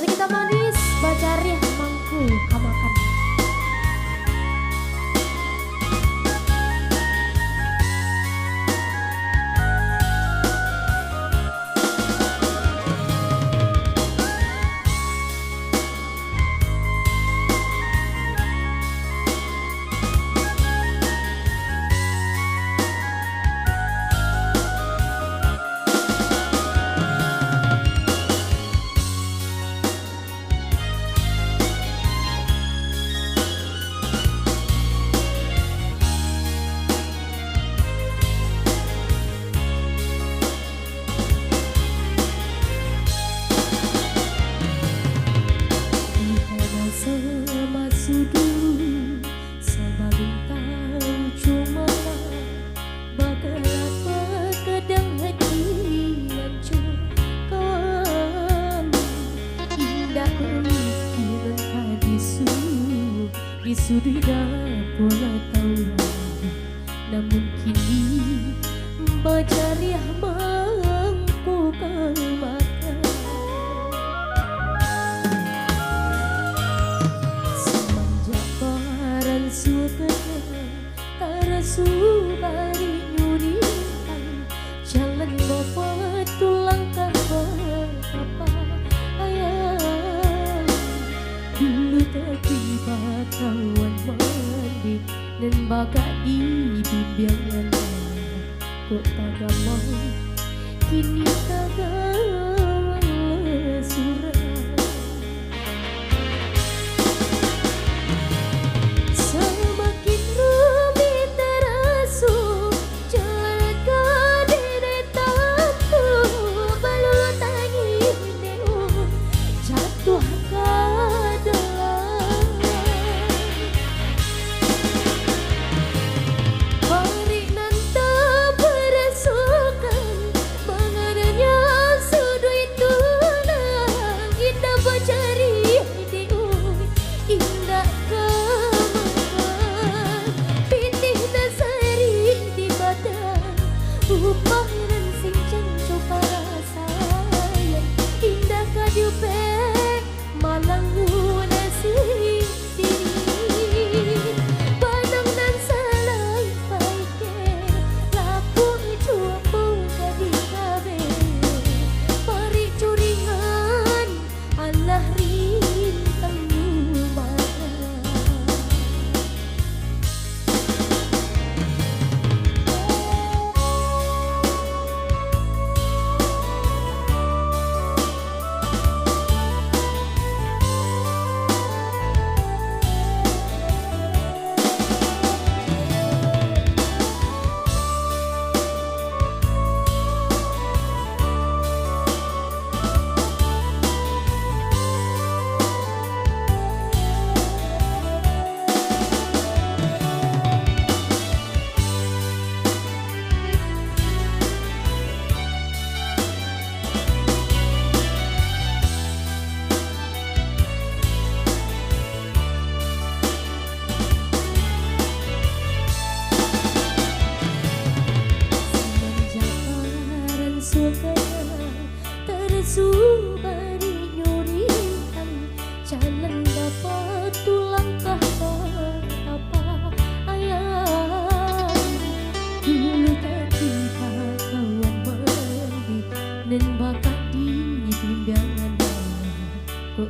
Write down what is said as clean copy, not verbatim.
Nanti kita manis, bacari mangku kamakan. Sudah pola tahu, namun kini bacari mangku kemakan. Semenjak paran suka karasu bari nyurikan, jalan bawa tulang apa ayah dulu tiba kawan mandi dan bakal dibimbingan kok tak mau kini kagak surat semakin rumit terasa jalan ke diri tampu balu tangi neo jatuh ke uparan sing janjo para sayang indah kajupe malang nasi diri padang nan salai paike laku jumbo kadi kabe pari curingan Allah rintang mata. Tersubari nyurikan jalan dapat tulang apa ayam dulu tadi kawan mandi dan bakal di bimbingan kok